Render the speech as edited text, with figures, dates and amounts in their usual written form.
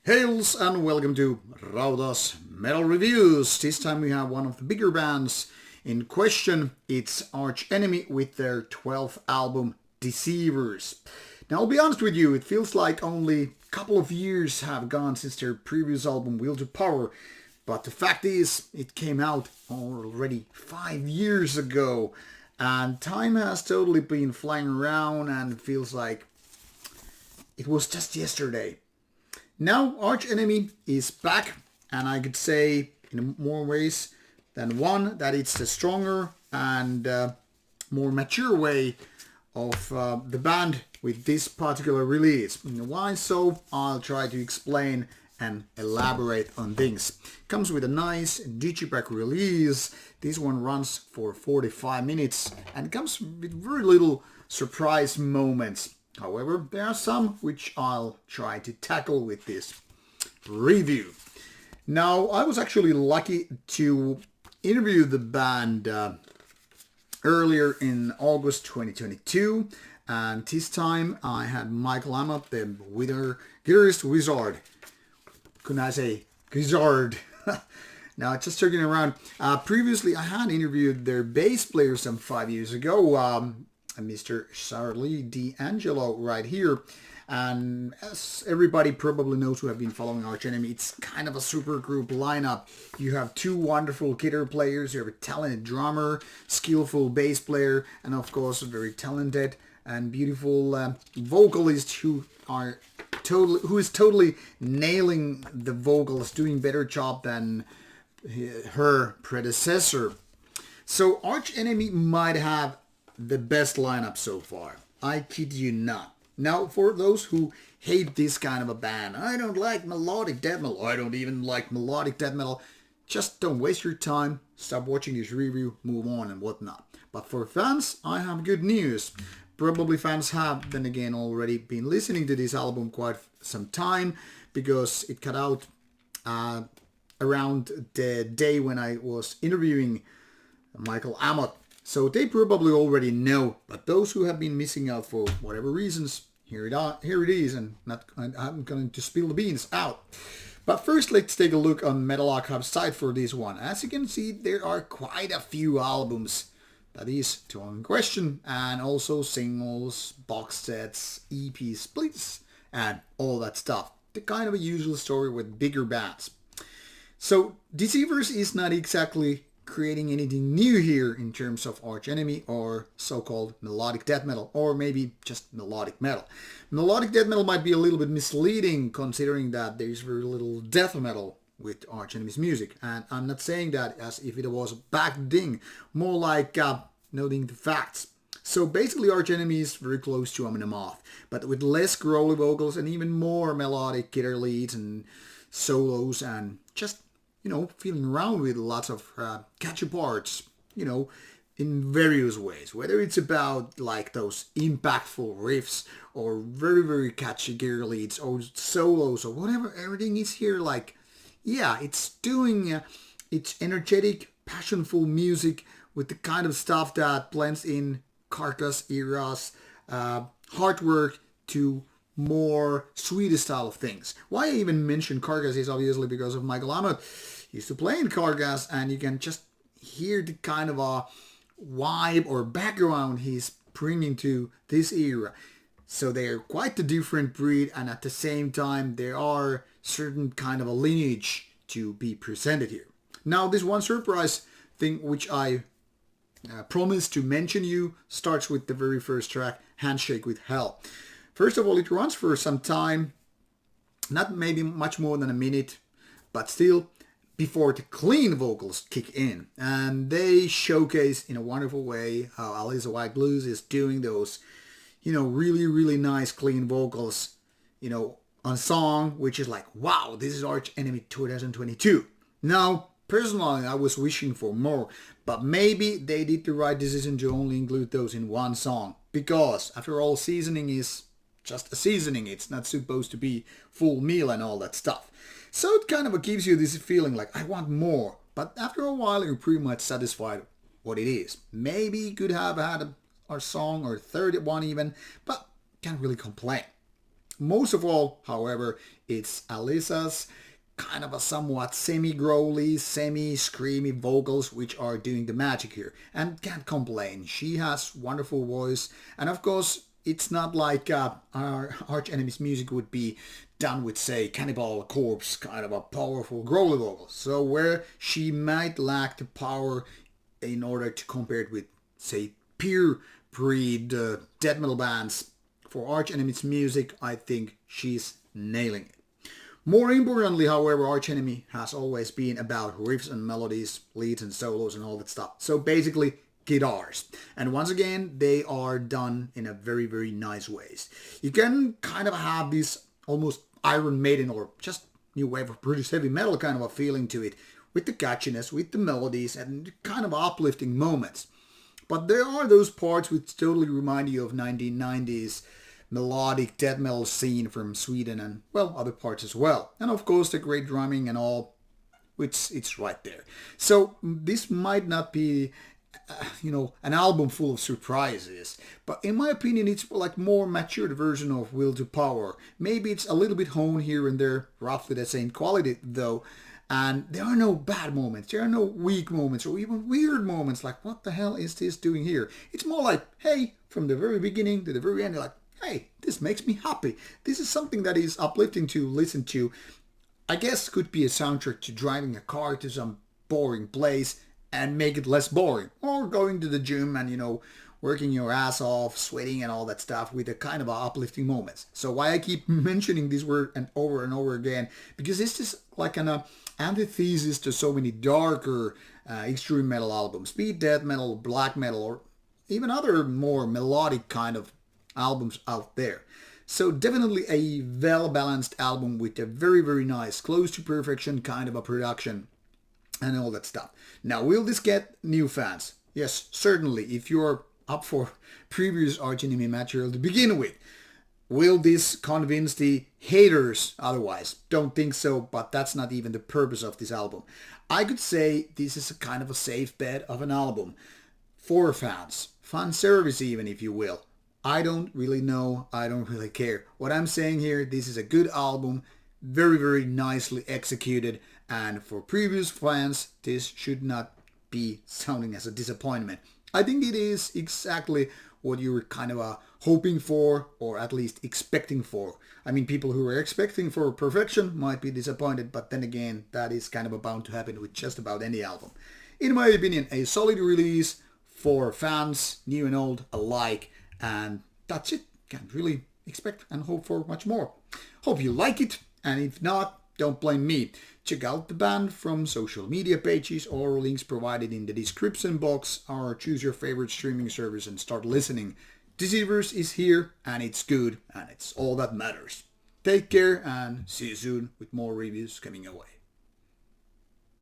Hails and welcome to Rauta's Metal Reviews. This time we have one of the bigger bands in question. It's Arch Enemy with their 12th album, Deceivers. Now I'll be honest with you, it feels like only a couple of years have gone since their previous album, Will to Power. But the fact is, it came out already 5 years ago. And time has totally been flying around and it feels like it was just yesterday. Now Arch Enemy is back, and I could say in more ways than one that it's the stronger and more mature way of the band with this particular release. Why so? I'll try to explain and elaborate on things. Comes with a nice digipack release. This one runs for 45 minutes and comes with very little surprise moments. However, there are some which I'll try to tackle with this review. Now, I was actually lucky to interview the band earlier in August 2022, and this time I had Michael Amott, the guitarist wizard. Couldn't I say wizard? Now, just turning around. Previously, I had interviewed their bass player some 5 years ago, Mr. Charlie D'Angelo right here. And as everybody probably knows who have been following Arch Enemy, it's kind of a super group lineup. You have two wonderful guitar players, you have a talented drummer, skillful bass player, and of course a very talented and beautiful vocalist who is totally nailing the vocals, doing better job than her predecessor. So Arch Enemy might have the best lineup so far. I kid you not. Now, for those who hate this kind of a band, I don't like melodic death metal, I don't even like melodic death metal, just don't waste your time, stop watching this review, move on and whatnot. But for fans, I have good news. Probably fans have, then again, already been listening to this album quite some time, because it cut out around the day when I was interviewing Michael Amott. So they probably already know, but those who have been missing out for whatever reasons, here it is, and I'm going to spill the beans out. But first, let's take a look on Metal Archive's site for this one. As you can see, there are quite a few albums that is to in question, and also singles, box sets, EP splits, and all that stuff. The kind of a usual story with bigger bands. So Deceivers is not exactly creating anything new here in terms of Arch Enemy or so-called melodic death metal, or maybe just melodic metal. Melodic death metal might be a little bit misleading considering that there's very little death metal with Arch Enemy's music, and I'm not saying that as if it was a bad thing, more like noting the facts. So basically Arch Enemy is very close to Amon Amarth, but with less growly vocals and even more melodic guitar leads and solos, and just feeling around with lots of catchy parts, in various ways. Whether it's about like those impactful riffs or very, very catchy guitar leads or solos or whatever, everything is here like, yeah, it's doing it's energetic, passionful music with the kind of stuff that blends in Carcass era's hard work to more sweet style of things. Why I even mention Carcass is obviously because of Michael Amott. He used to play in Carcass, and you can just hear the kind of a vibe or background he's bringing to this era. So they are quite a different breed, and at the same time there are certain kind of a lineage to be presented here. Now this one surprise thing which I promised to mention you starts with the very first track, Handshake with Hell. First of all, it runs for some time, not maybe much more than a minute, but still, before the clean vocals kick in. And they showcase in a wonderful way how Alice White Blues is doing those, really, really nice clean vocals, on a song which is like, wow, this is Arch Enemy 2022. Now, personally, I was wishing for more, but maybe they did the right decision to only include those in one song, because after all, seasoning is just a seasoning. It's not supposed to be full meal and all that stuff. So it kind of gives you this feeling like, I want more. But after a while, you're pretty much satisfied what it is. Maybe you could have had a song or third one even, but can't really complain. most of all, however, it's Alyssa's kind of a somewhat semi-growly, semi-screamy vocals which are doing the magic here. And can't complain. She has wonderful voice. And of course, it's not like our Arch Enemy's music would be done with, say, Cannibal Corpse, kind of a powerful growly vocal. So where she might lack the power in order to compare it with, say, pure breed death metal bands, for Arch Enemy's music, I think she's nailing it. More importantly, however, Arch Enemy has always been about riffs and melodies, leads and solos and all that stuff. So basically, guitars. And once again, they are done in a very, very nice ways. You can kind of have this almost Iron Maiden or just new wave of British heavy metal kind of a feeling to it, with the catchiness, with the melodies, and kind of uplifting moments. But there are those parts which totally remind you of 1990s melodic death metal scene from Sweden and, well, other parts as well. And of course the great drumming and all, which it's right there. So this might not be, an album full of surprises, but in my opinion it's like more matured version of Will to Power. Maybe it's a little bit honed here and there, roughly the same quality though. And there are no bad moments, there are no weak moments or even weird moments like, what the hell is this doing here? It's more like, hey, from the very beginning to the very end, you're like, hey, this makes me happy. This is something that is uplifting to listen to. I guess could be a soundtrack to driving a car to some boring place and make it less boring. Or going to the gym and, working your ass off, sweating and all that stuff with a kind of uplifting moments. So why I keep mentioning this word and over again, because it's just like an antithesis to so many darker extreme metal albums, be it death metal, black metal, or even other more melodic kind of albums out there. So definitely a well-balanced album with a very, very nice, close to perfection kind of a production and all that stuff. Now, will this get new fans? Yes, certainly, if you're up for previous Arch Enemy material to begin with. Will this convince the haters otherwise? Don't think so, but that's not even the purpose of this album. I could say this is a kind of a safe bet of an album for fans. Fan service even, if you will. I don't really know. I don't really care. What I'm saying here, this is a good album, very, very nicely executed, and for previous fans, this should not be sounding as a disappointment. I think it is exactly what you were kind of hoping for, or at least expecting for. I mean, people who were expecting for perfection might be disappointed, but then again, that is kind of bound to happen with just about any album. In my opinion, a solid release for fans, new and old alike, and that's it. Can't really expect and hope for much more. Hope you like it, and if not, don't blame me. Check out the band from social media pages or links provided in the description box, or choose your favorite streaming service and start listening. Deceivers is here, and it's good, and it's all that matters. Take care, and see you soon with more reviews coming away.